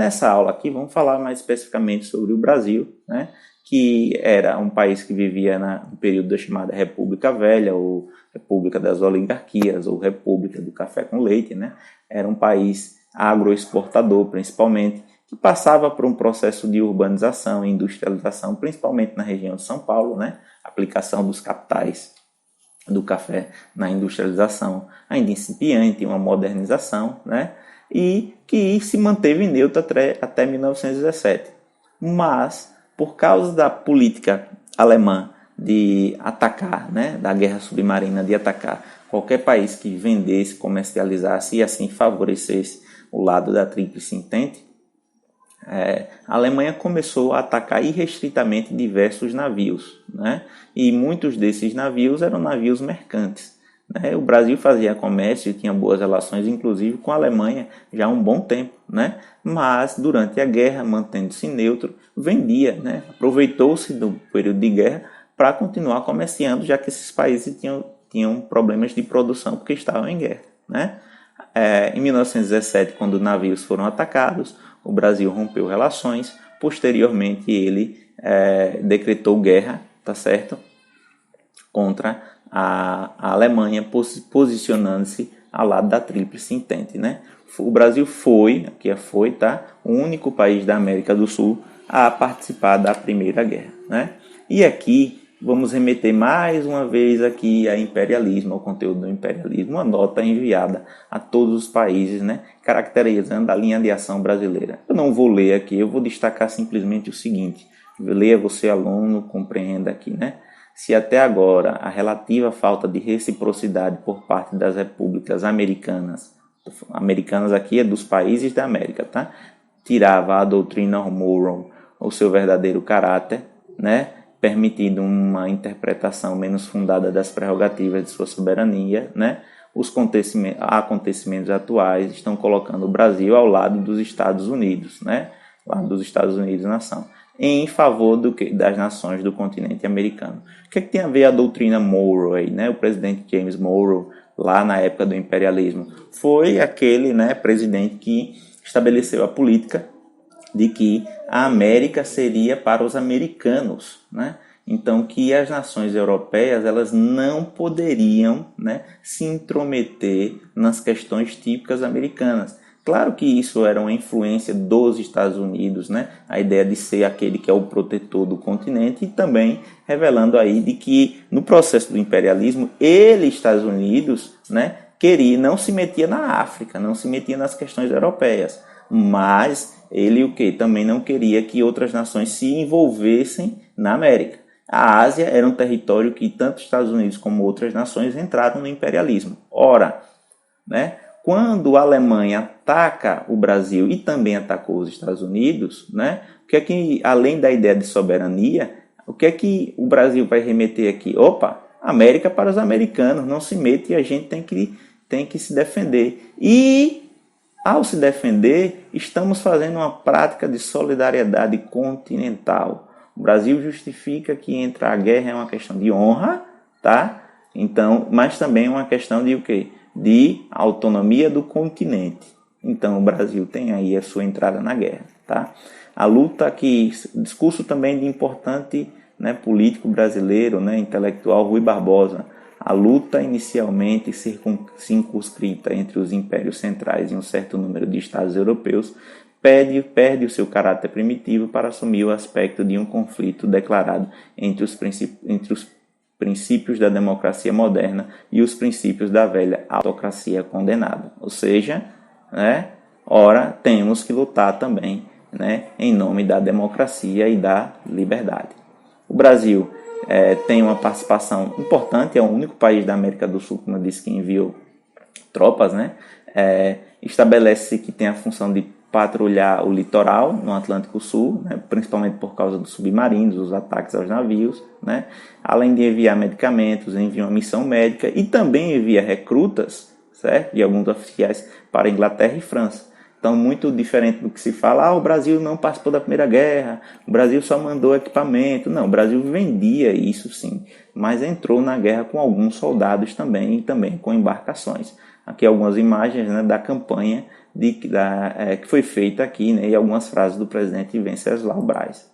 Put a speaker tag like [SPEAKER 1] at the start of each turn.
[SPEAKER 1] nessa aula aqui vamos falar mais especificamente sobre o Brasil, né, que era um país que vivia no período da chamada República Velha, ou República das Oligarquias, ou República do Café com Leite, né? Era um país agroexportador, principalmente, que passava por um processo de urbanização e industrialização, principalmente na região de São Paulo, né? Aplicação dos capitais do café na industrialização ainda incipiente, uma modernização, né? E que se manteve neutro até 1917. Mas, por causa da política alemã de atacar, né, da guerra submarina, de atacar qualquer país que vendesse, comercializasse e assim favorecesse o lado da Tríplice Entente, a Alemanha começou a atacar irrestritamente diversos navios, né? E muitos desses navios eram navios mercantes, né? O Brasil fazia comércio e tinha boas relações, inclusive com a Alemanha, já há um bom tempo, né? Mas durante a guerra, mantendo-se neutro, vendia, né? Aproveitou-se do período de guerra para continuar comerciando, já que esses países tinham problemas de produção porque estavam em guerra, né? Em 1917, quando os navios foram atacados, o Brasil rompeu relações. Posteriormente, ele decretou guerra, tá certo? Contra a Alemanha, posicionando-se ao lado da Tríplice Entente, né? O Brasil foi, tá? O único país da América do Sul a participar da Primeira Guerra, né? E aqui vamos remeter mais uma vez aqui ao imperialismo, ao conteúdo do imperialismo, uma nota enviada a todos os países, né, caracterizando a linha de ação brasileira. Eu não vou ler aqui, eu vou destacar simplesmente o seguinte: leia você, aluno, compreenda aqui, né? Se até agora a relativa falta de reciprocidade por parte das repúblicas americanas aqui é dos países da América, tá? Tirava a doutrina Monroe o seu verdadeiro caráter, né? Permitindo uma interpretação menos fundada das prerrogativas de sua soberania, né? Os acontecimentos atuais estão colocando o Brasil ao lado dos Estados Unidos, né? Lá dos Estados Unidos, nação, em favor das nações do continente americano. O que tem a ver a doutrina Monroe, né? O presidente James Monroe, lá na época do imperialismo, foi aquele, né, presidente que estabeleceu a política de que a América seria para os americanos, né? Então, que as nações europeias elas não poderiam, né, se intrometer nas questões típicas americanas. Claro que isso era uma influência dos Estados Unidos, né? A ideia de ser aquele que é o protetor do continente, e também revelando aí de que no processo do imperialismo, Estados Unidos, né, não se metia na África, não se metia nas questões europeias, mas ele também não queria que outras nações se envolvessem na América. A Ásia era um território que tanto os Estados Unidos como outras nações entraram no imperialismo. Ora, né, quando a Alemanha ataca o Brasil e também atacou os Estados Unidos, né, o que é que, além da ideia de soberania, o que é que o Brasil vai remeter aqui? Opa, América para os americanos, não se mete e a gente tem que se defender. E ao se defender, estamos fazendo uma prática de solidariedade continental. O Brasil justifica que entrar à guerra é uma questão de honra, tá? Então, mas também é uma questão de o quê? De autonomia do continente. Então, o Brasil tem aí a sua entrada na guerra, tá? A luta aqui, discurso também de importante, né, político brasileiro, né, intelectual Rui Barbosa. A luta inicialmente circunscrita entre os impérios centrais e um certo número de estados europeus perde o seu caráter primitivo para assumir o aspecto de um conflito declarado entre os princípios da democracia moderna e os princípios da velha autocracia condenada. Ou seja, né, ora, temos que lutar também, né, em nome da democracia e da liberdade. O Brasil tem uma participação importante, é o único país da América do Sul, como eu disse, que enviou tropas, né? Estabelece que tem a função de patrulhar o litoral no Atlântico Sul, né? Principalmente por causa dos submarinos, os ataques aos navios, né? Além de enviar medicamentos, envia uma missão médica e também envia recrutas, certo? De alguns oficiais para Inglaterra e França. Então, muito diferente do que se fala, o Brasil não participou da Primeira Guerra, o Brasil só mandou equipamento. Não, o Brasil vendia isso sim, mas entrou na guerra com alguns soldados também, e também com embarcações. Aqui algumas imagens, né, da campanha que foi feita aqui, né, e algumas frases do presidente Venceslau Braz.